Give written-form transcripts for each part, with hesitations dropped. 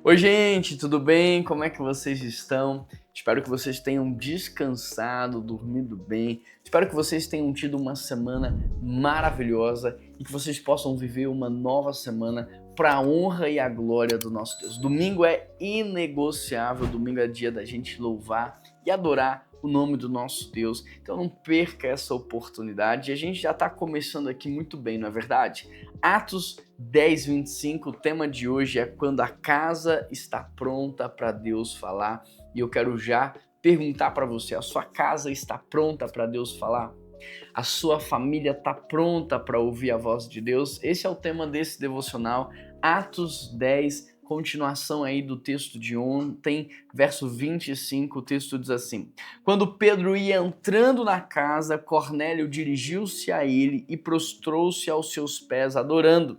Oi, gente, tudo bem? Como é que vocês estão? Espero que vocês tenham descansado, dormido bem. Espero que vocês tenham tido uma semana maravilhosa e que vocês possam viver uma nova semana para a honra e a glória do nosso Deus. Domingo é inegociável, domingo é dia da gente louvar e adorar o nome do nosso Deus. Então não perca essa oportunidade. A gente já está começando aqui muito bem, não é verdade? Atos 10:25, o tema de hoje é quando a casa está pronta para Deus falar. E eu quero já perguntar para você, a sua casa está pronta para Deus falar? A sua família está pronta para ouvir a voz de Deus? Esse é o tema desse devocional, Atos 10, continuação aí do texto de ontem, verso 25, o texto diz assim: Quando Pedro ia entrando na casa, Cornélio dirigiu-se a ele e prostrou-se aos seus pés, adorando.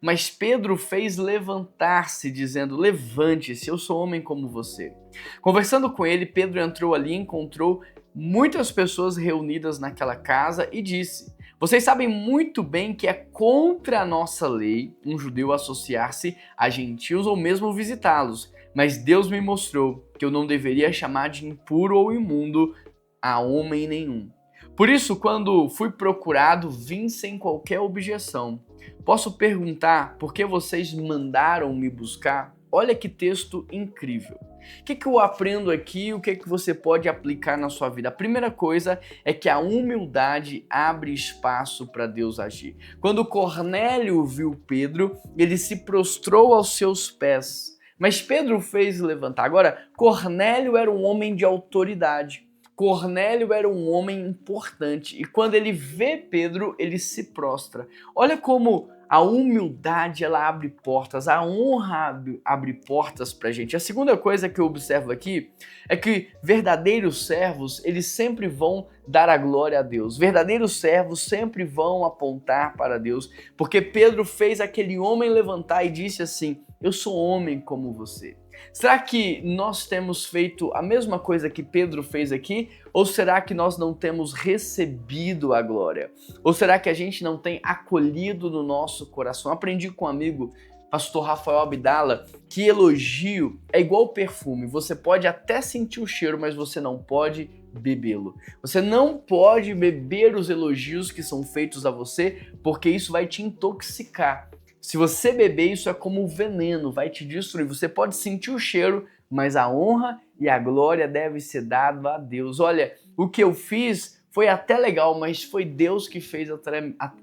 Mas Pedro fez levantar-se, dizendo: Levante-se, eu sou homem como você. Conversando com ele, Pedro entrou ali e encontrou muitas pessoas reunidas naquela casa e disse: Vocês sabem muito bem que é contra a nossa lei um judeu associar-se a gentios ou mesmo visitá-los, mas Deus me mostrou que eu não deveria chamar de impuro ou imundo a homem nenhum. Por isso, quando fui procurado, vim sem qualquer objeção. Posso perguntar por que vocês mandaram me buscar? Olha que texto incrível. O que eu aprendo aqui e o que você pode aplicar na sua vida? A primeira coisa é que a humildade abre espaço para Deus agir. Quando Cornélio viu Pedro, ele se prostrou aos seus pés. Mas Pedro fez levantar. Agora, Cornélio era um homem de autoridade. Cornélio era um homem importante e quando ele vê Pedro, ele se prostra. Olha como a humildade ela abre portas, a honra abre portas pra gente. A segunda coisa que eu observo aqui é que verdadeiros servos, eles sempre vão dar a glória a Deus. Verdadeiros servos sempre vão apontar para Deus, porque Pedro fez aquele homem levantar e disse assim: Eu sou homem como você. Será que nós temos feito a mesma coisa que Pedro fez aqui? Ou será que nós não temos recebido a glória? Ou será que a gente não tem acolhido no nosso coração? Aprendi com um amigo, pastor Rafael Abdala, que elogio é igual perfume. Você pode até sentir o cheiro, mas você não pode bebê-lo. Você não pode beber os elogios que são feitos a você, porque isso vai te intoxicar. Se você beber, isso é como um veneno, vai te destruir. Você pode sentir o cheiro, mas a honra e a glória deve ser dado a Deus. Olha, o que eu fiz foi até legal, mas foi Deus que fez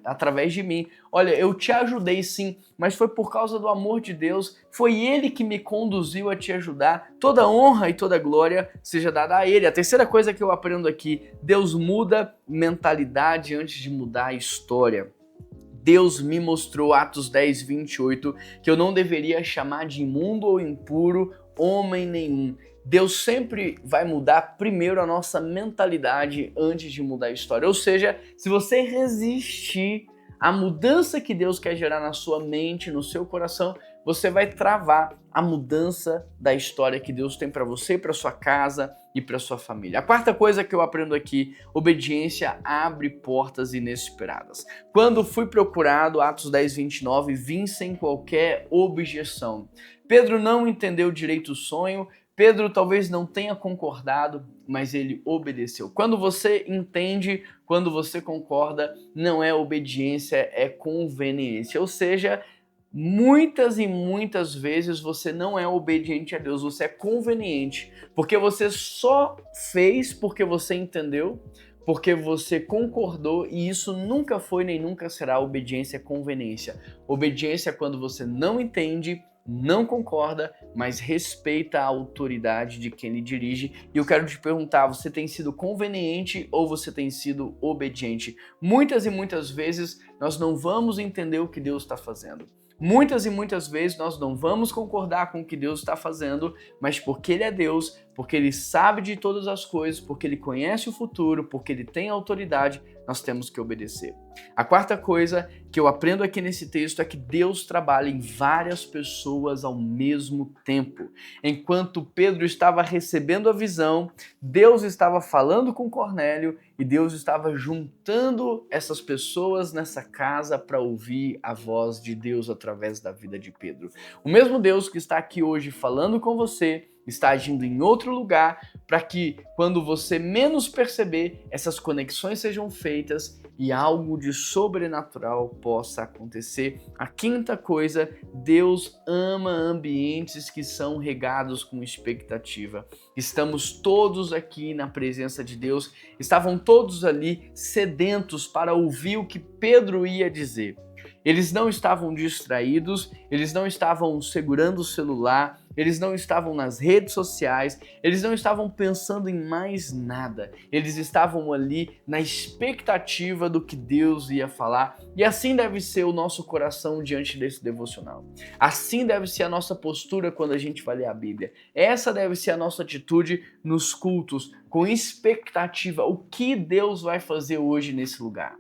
através de mim. Olha, eu te ajudei sim, mas foi por causa do amor de Deus. Foi Ele que me conduziu a te ajudar. Toda honra e toda glória seja dada a Ele. A terceira coisa que eu aprendo aqui, Deus muda mentalidade antes de mudar a história. Deus me mostrou, Atos 10:28, que eu não deveria chamar de imundo ou impuro homem nenhum. Deus sempre vai mudar primeiro a nossa mentalidade antes de mudar a história. Ou seja, se você resistir à mudança que Deus quer gerar na sua mente, no seu coração, você vai travar a mudança da história que Deus tem para você, para sua casa e para sua família. A quarta coisa que eu aprendo aqui, obediência abre portas inesperadas. Quando fui procurado, Atos 10:29, vim sem qualquer objeção. Pedro não entendeu direito o sonho, Pedro talvez não tenha concordado, mas ele obedeceu. Quando você entende, quando você concorda, não é obediência, é conveniência. Ou seja, muitas e muitas vezes você não é obediente a Deus, você é conveniente, porque você só fez porque você entendeu, porque você concordou, e isso nunca foi nem nunca será obediência, conveniência. Obediência é quando você não entende, não concorda, mas respeita a autoridade de quem lhe dirige. E eu quero te perguntar, você tem sido conveniente ou você tem sido obediente? Muitas e muitas vezes nós não vamos entender o que Deus está fazendo. Muitas e muitas vezes nós não vamos concordar com o que Deus está fazendo, mas porque Ele é Deus, porque Ele sabe de todas as coisas, porque Ele conhece o futuro, porque Ele tem autoridade, nós temos que obedecer. A quarta coisa que eu aprendo aqui nesse texto é que Deus trabalha em várias pessoas ao mesmo tempo. Enquanto Pedro estava recebendo a visão, Deus estava falando com Cornélio e Deus estava juntando essas pessoas nessa casa para ouvir a voz de Deus através da vida de Pedro. O mesmo Deus que está aqui hoje falando com você, está agindo em outro lugar para que, quando você menos perceber, essas conexões sejam feitas e algo de sobrenatural possa acontecer. A quinta coisa, Deus ama ambientes que são regados com expectativa. Estamos todos aqui na presença de Deus, estavam todos ali sedentos para ouvir o que Pedro ia dizer. Eles não estavam distraídos, eles não estavam segurando o celular, eles não estavam nas redes sociais, eles não estavam pensando em mais nada. Eles estavam ali na expectativa do que Deus ia falar. E assim deve ser o nosso coração diante desse devocional. Assim deve ser a nossa postura quando a gente vai ler a Bíblia. Essa deve ser a nossa atitude nos cultos, com expectativa. O que Deus vai fazer hoje nesse lugar?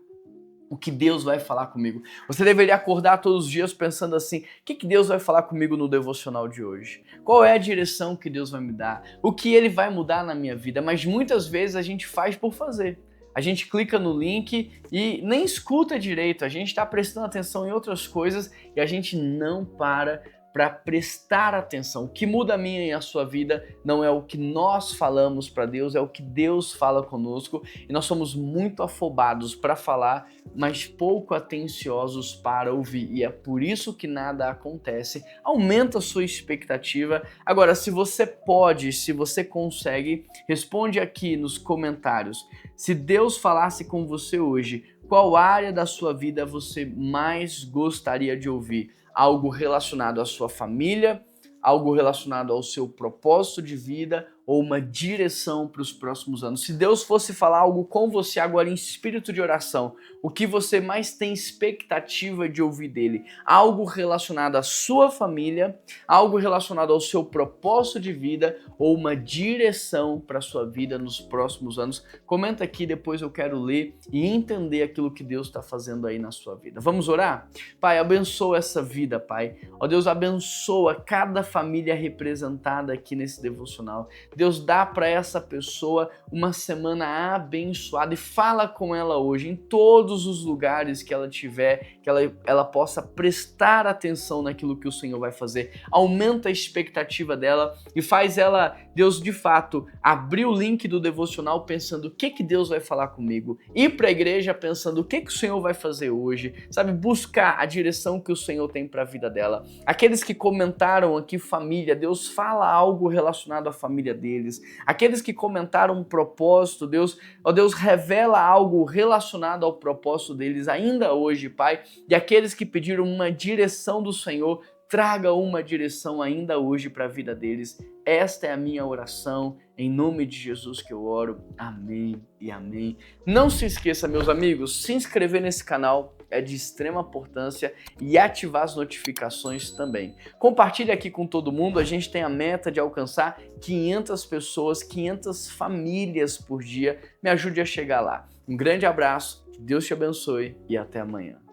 O que Deus vai falar comigo? Você deveria acordar todos os dias pensando assim: o que Deus vai falar comigo no devocional de hoje? Qual é a direção que Deus vai me dar? O que Ele vai mudar na minha vida? Mas muitas vezes a gente faz por fazer. A gente clica no link e nem escuta direito, a gente está prestando atenção em outras coisas e a gente não para prestar atenção. O que muda a minha e a sua vida não é o que nós falamos para Deus, é o que Deus fala conosco. E nós somos muito afobados para falar, mas pouco atenciosos para ouvir. E é por isso que nada acontece. Aumenta a sua expectativa. Agora, se você pode, se você consegue, responde aqui nos comentários. Se Deus falasse com você hoje, qual área da sua vida você mais gostaria de ouvir? Algo relacionado à sua família, algo relacionado ao seu propósito de vida ou uma direção para os próximos anos. Se Deus fosse falar algo com você agora em espírito de oração, o que você mais tem expectativa de ouvir dele? Algo relacionado à sua família, algo relacionado ao seu propósito de vida ou uma direção para a sua vida nos próximos anos? Comenta aqui, depois eu quero ler e entender aquilo que Deus está fazendo aí na sua vida. Vamos orar? Pai, abençoa essa vida, Pai. Ó Deus, abençoa cada família representada aqui nesse devocional. Deus, dá para essa pessoa uma semana abençoada e fala com ela hoje, em todos os lugares que ela tiver, que ela possa prestar atenção naquilo que o Senhor vai fazer. Aumenta a expectativa dela e faz ela, Deus, de fato, abrir o link do devocional pensando o que Deus vai falar comigo. Ir para a igreja pensando o que o Senhor vai fazer hoje, sabe? Buscar a direção que o Senhor tem para a vida dela. Aqueles que comentaram aqui família, Deus fala algo relacionado à família deles. Aqueles que comentaram um propósito, Deus, ó Deus, revela algo relacionado ao propósito deles ainda hoje, Pai. E aqueles que pediram uma direção do Senhor, traga uma direção ainda hoje para a vida deles. Esta é a minha oração, em nome de Jesus que eu oro. Amém e amém. Não se esqueça, meus amigos, se inscrever nesse canal é de extrema importância e ativar as notificações também. Compartilhe aqui com todo mundo, a gente tem a meta de alcançar 500 pessoas, 500 famílias por dia. Me ajude a chegar lá. Um grande abraço, que Deus te abençoe e até amanhã.